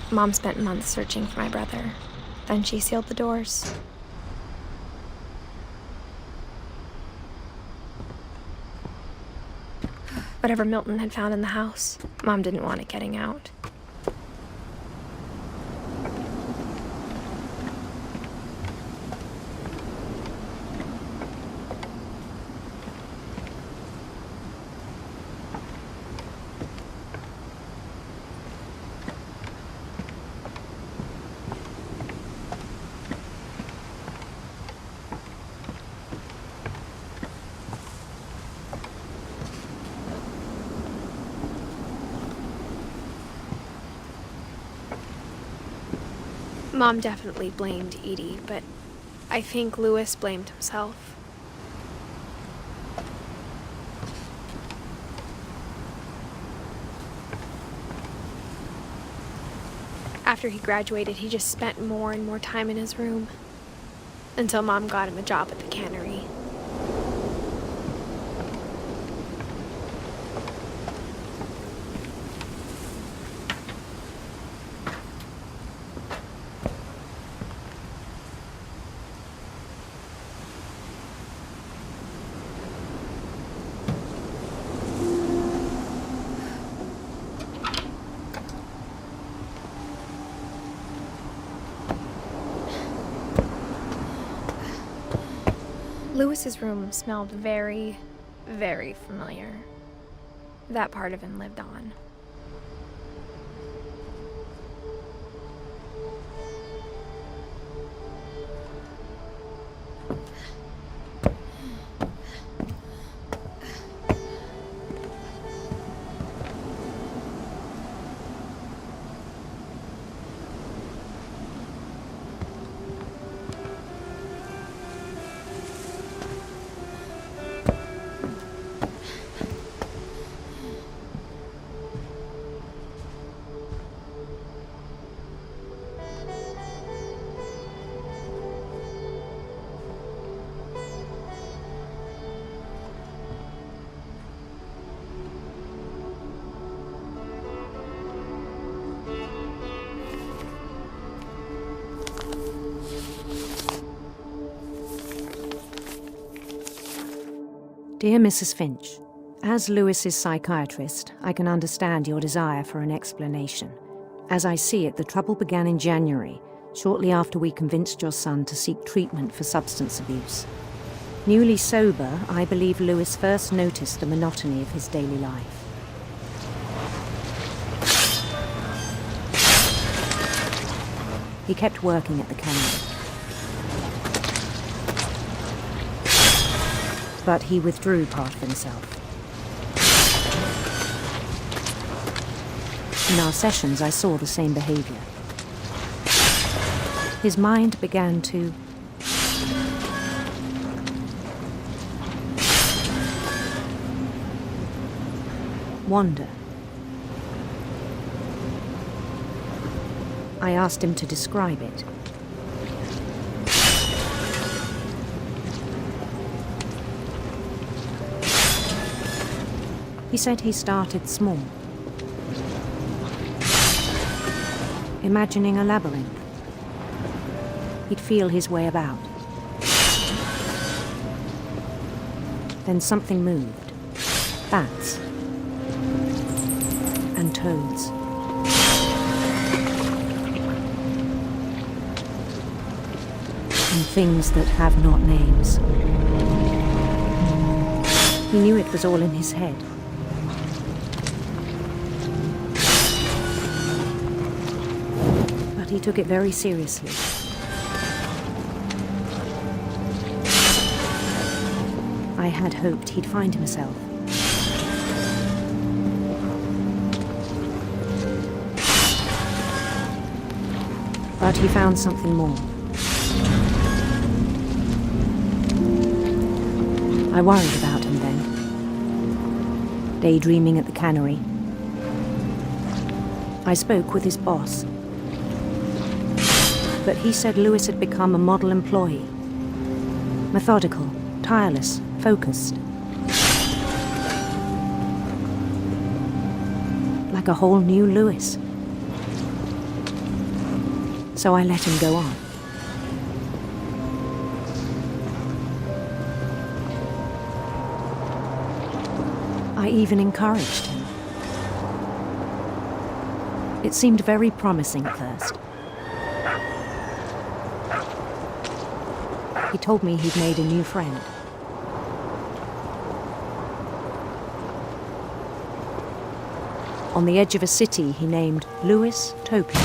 Mom spent months searching for my brother. Then she sealed the doors. Whatever Milton had found in the house, Mom didn't want it getting out. Mom definitely blamed Edie, but I think Louis blamed himself. After he graduated, he just spent more and more time in his room, until Mom got him a job at the cannery. Louis's room smelled very, very familiar. That part of him lived on. Dear Mrs. Finch, as Louis's psychiatrist, I can understand your desire for an explanation. As I see it, the trouble began in January, shortly after we convinced your son to seek treatment for substance abuse. Newly sober, I believe Louis first noticed the monotony of his daily life. He kept working at the cannery. But he withdrew part of himself. In our sessions, I saw the same behavior. His mind began to wander. I asked him to describe it. He said he started small, imagining a labyrinth. He'd feel his way about. Then something moved. Bats. And toads. And things that have not names. He knew it was all in his head. He took it very seriously. I had hoped he'd find himself. But he found something more. I worried about him then. Daydreaming at the cannery. I spoke with his boss. But he said Louis had become a model employee. Methodical, tireless, focused. Like a whole new Louis. so I let him go on. I even encouraged him. It seemed very promising at first. He told me he'd made a new friend. On the edge of a city he named Louis Topia.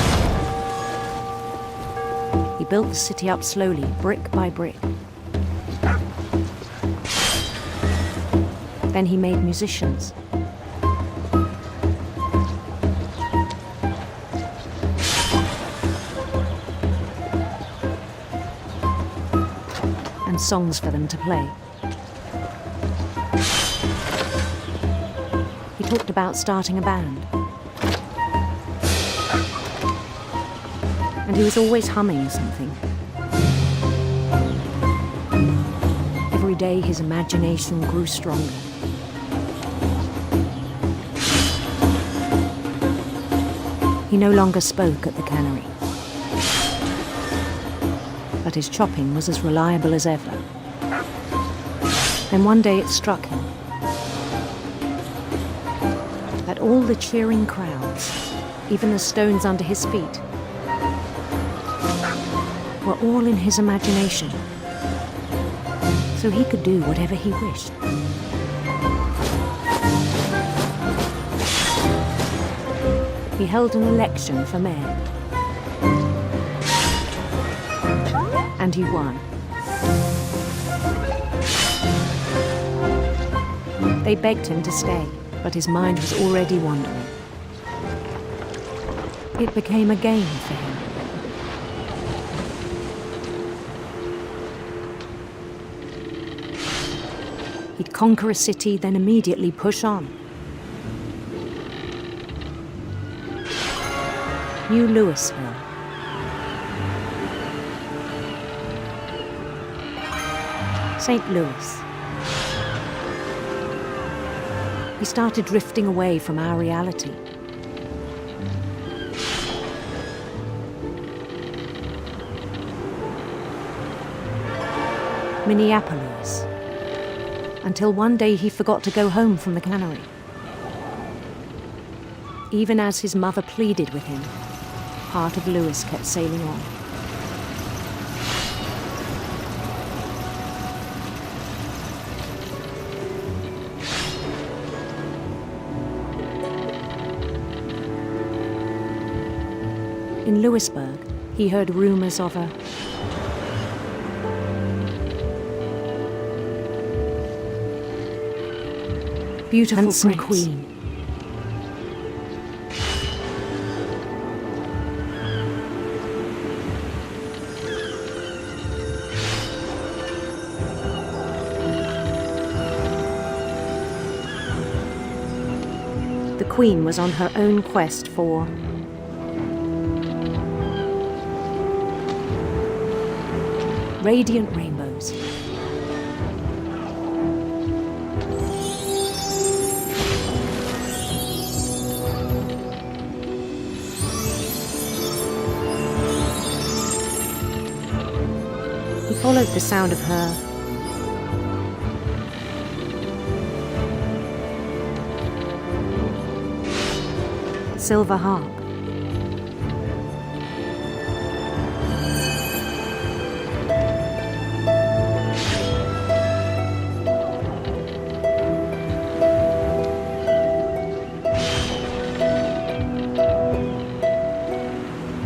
He built the city up slowly, brick by brick. Then he made musicians. And songs for them to play. He talked about starting a band. And he was always humming something. Every day his imagination grew stronger. He no longer spoke at the cannery. But his chopping was as reliable as ever. Then one day it struck him that all the cheering crowds, even the stones under his feet, were all in his imagination, so he could do whatever he wished. He held an election for mayor. And he won. They begged him to stay, but his mind was already wandering. It became a game for him. He'd conquer a city, then immediately push on. New Louisville. St. Louis. He started drifting away from our reality. Minneapolis. Until one day he forgot to go home from the cannery. Even as his mother pleaded with him, part of Louis kept sailing on. In Louisburg, he heard rumors of a beautiful handsome queen. The queen was on her own quest for radiant rainbows. He followed the sound of her silver harp.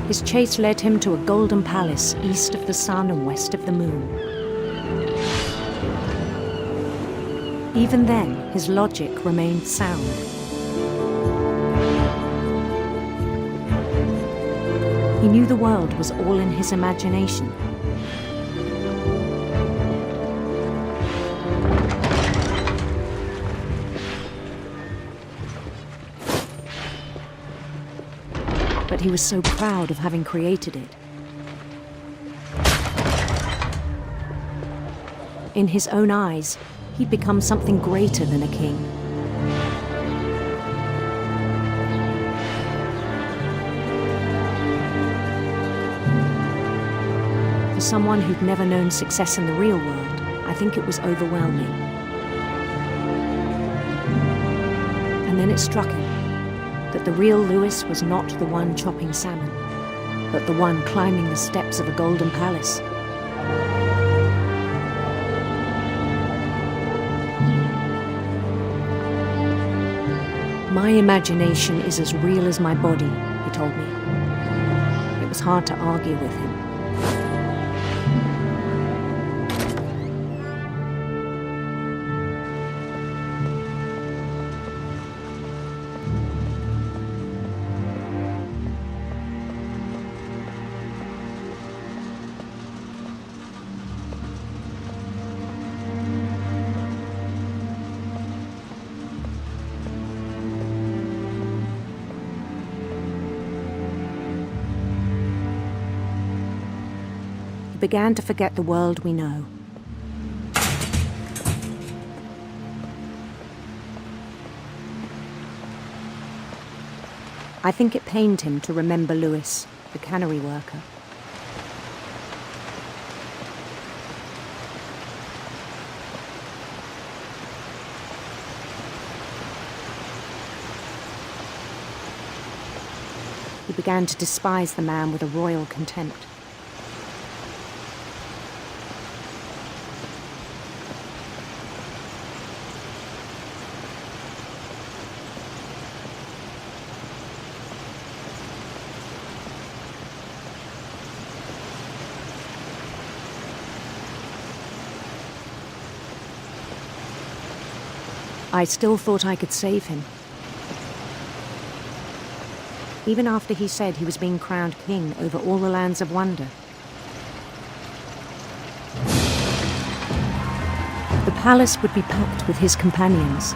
His chase led him to a golden palace east of the sun and west of the moon. Even then, his logic remained sound. He knew the world was all in his imagination. But he was so proud of having created it. In his own eyes, he'd become something greater than a king. For someone who'd never known success in the real world, I think it was overwhelming. And then it struck him that the real Lewis was not the one chopping salmon, but the one climbing the steps of a golden palace. My imagination is as real as my body, he told me. It was hard to argue with him. We began to forget the world we know. I think it pained him to remember Lewis, the cannery worker. He began to despise the man with a royal contempt. I still thought I could save him. Even after he said he was being crowned king over all the lands of wonder. The palace would be packed with his companions.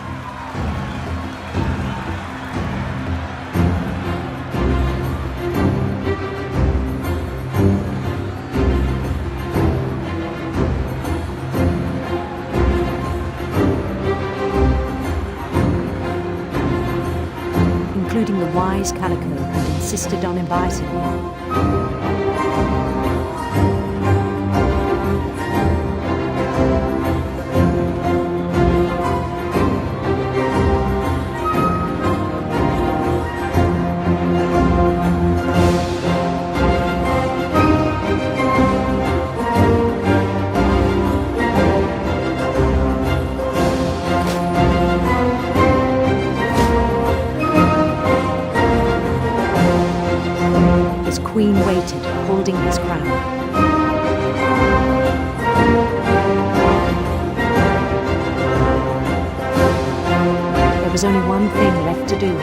Including the wise Calico who insisted on inviting me. Queen waited, holding his crown. There was only one thing left to do.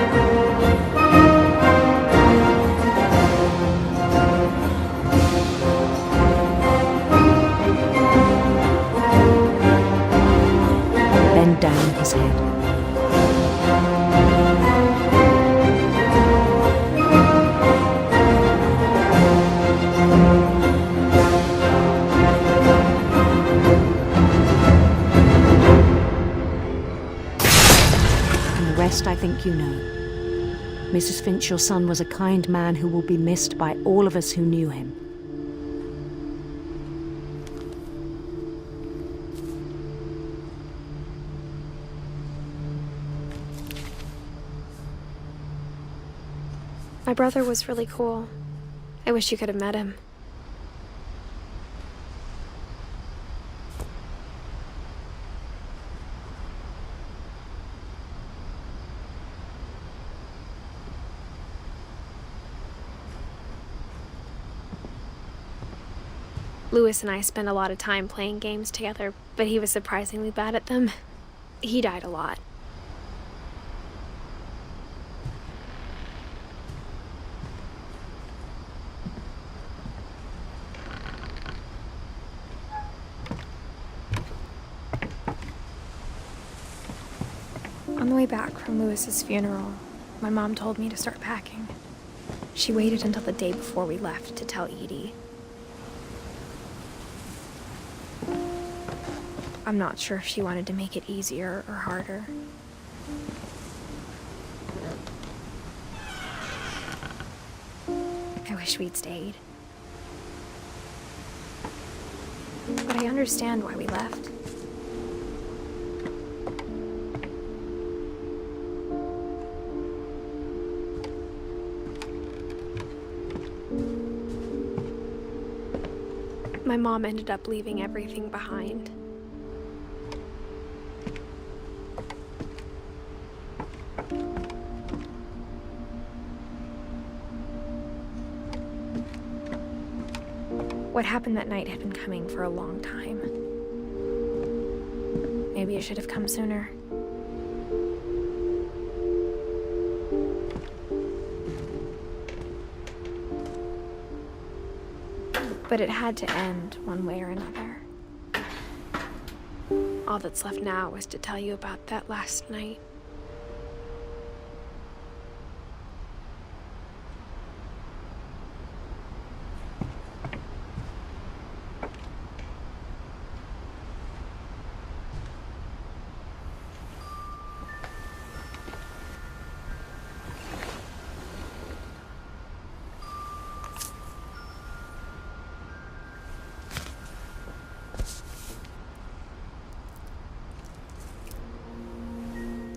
Bend down his head. I think you know. Mrs. Finch, your son was a kind man who will be missed by all of us who knew him. My brother was really cool. I wish you could have met him. Lewis and I spent a lot of time playing games together, but he was surprisingly bad at them. He died a lot. On the way back from Lewis's funeral, my mom told me to start packing. She waited until the day before we left to tell Edie. I'm not sure if she wanted to make it easier or harder. I wish we'd stayed. but I understand why we left. My mom ended up leaving everything behind. What happened that night had been coming for a long time. Maybe it should have come sooner. But it had to end one way or another. All that's left now is to tell you about that last night.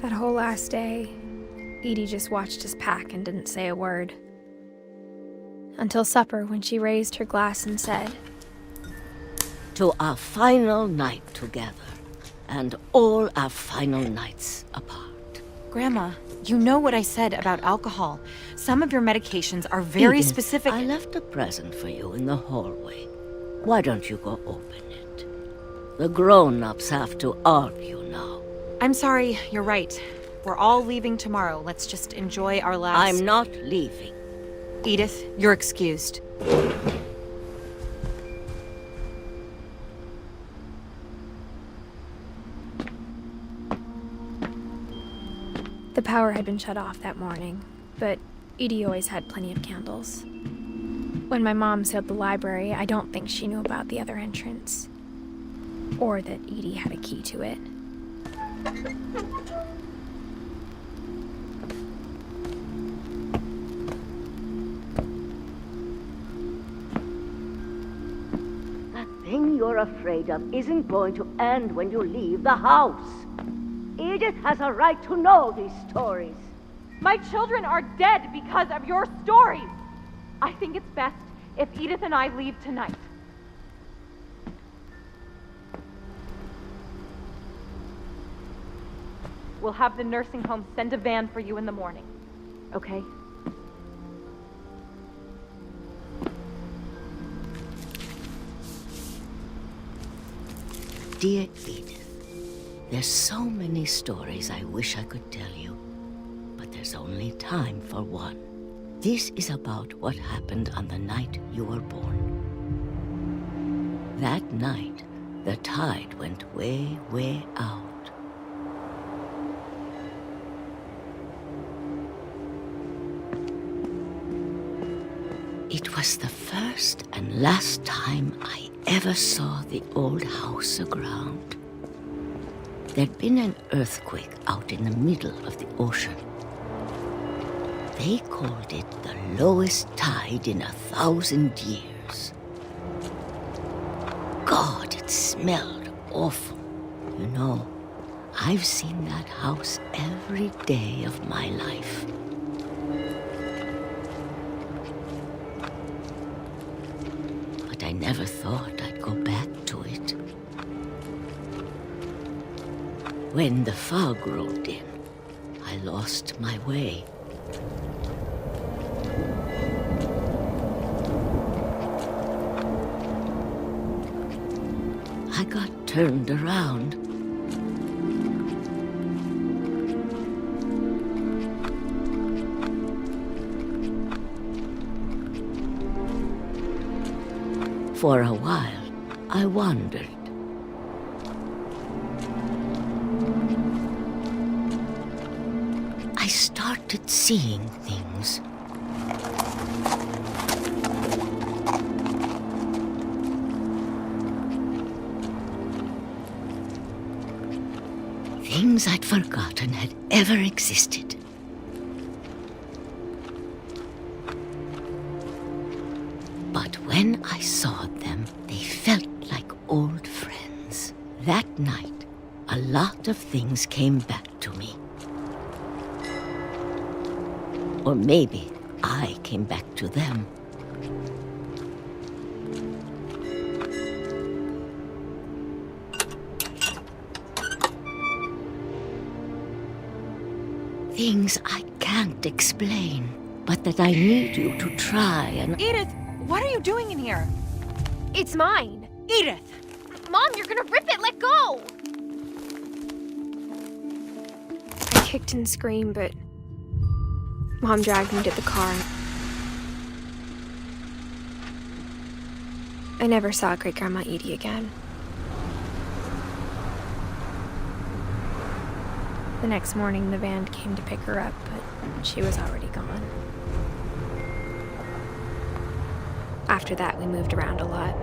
That whole last day, Edie just watched us pack and didn't say a word. Until supper, when she raised her glass and said, "To our final night together, and all our final nights apart." Grandma, you know what I said about alcohol. Some of your medications are very Edith, specific. I left a present for you in the hallway. Why don't you go open it? The grown-ups have to argue now. I'm sorry, you're right. We're all leaving tomorrow. Let's just enjoy our last... I'm not leaving. Edith, you're excused. the power had been shut off that morning, but Edie always had plenty of candles. When my mom sealed the library, I don't think she knew about the other entrance, or that Edie had a key to it. That thing you're afraid of isn't going to end when you leave the house. Edith has a right to know these stories. My children are dead because of your stories. I think it's best if Edith and I leave tonight. We'll have the nursing home send a van for you in the morning, okay? Dear Edith, there's so many stories I wish I could tell you, but there's only time for one. This is about what happened on the night you were born. That night, the tide went way, way out. It was the first and last time I ever saw the old house aground. There'd been an earthquake out in the middle of the ocean. They called it the lowest tide in 1,000 years. God, it smelled awful. You know, I've seen that house every day of my life. But I never thought I'd go back to it. When the fog rolled in, I lost my way. I got turned around. For a while, I wandered. I started seeing things. Things I'd forgotten had ever existed. But when I saw them, they felt like old That night, a lot of things came back to me. Or maybe I came back to them. Things I can't explain, but that I need you to try and... Edith, what are you doing in here? It's mine. Edith! Mom, you're gonna rip it! Let go! I kicked and screamed, but Mom dragged me to the car. I never saw Great-Grandma Edie again. The next morning, the van came to pick her up, but she was already gone. After that, we moved around a lot.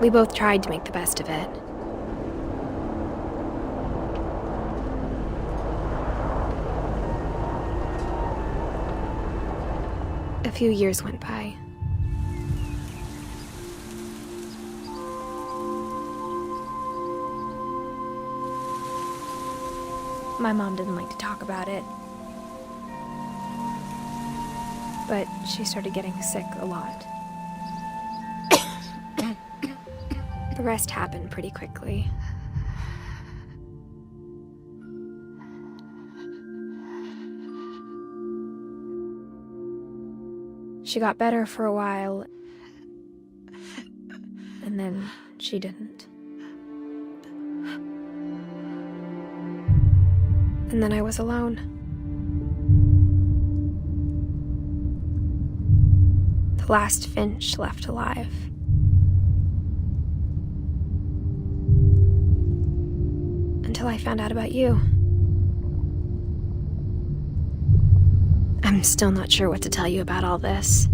We both tried to make the best of it. A few years went by. My mom didn't like to talk about it. But she started getting sick a lot. The rest happened pretty quickly. She got better for a while, and then she didn't. And then I was alone. The last Finch left alive. Until I found out about you. I'm still not sure what to tell you about all this.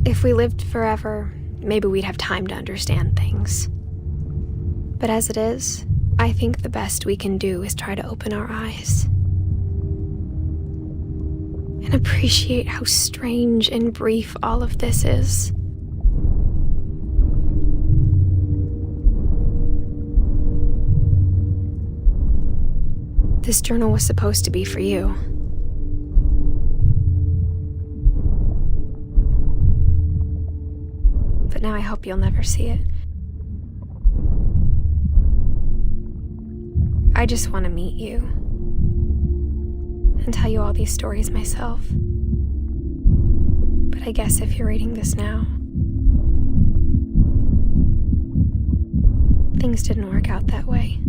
If we lived forever, maybe we'd have time to understand things. But as it is, I think the best we can do is try to open our eyes. And appreciate how strange and brief all of this is. This journal was supposed to be for you. But now I hope you'll never see it. I just want to meet you and tell you all these stories myself. But I guess if you're reading this now, things didn't work out that way.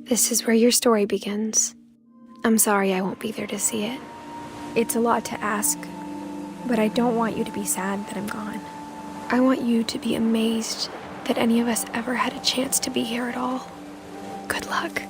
This is where your story begins. I'm sorry I won't be there to see it. It's a lot to ask, but I don't want you to be sad that I'm gone. I want you to be amazed that any of us ever had a chance to be here at all. Good luck.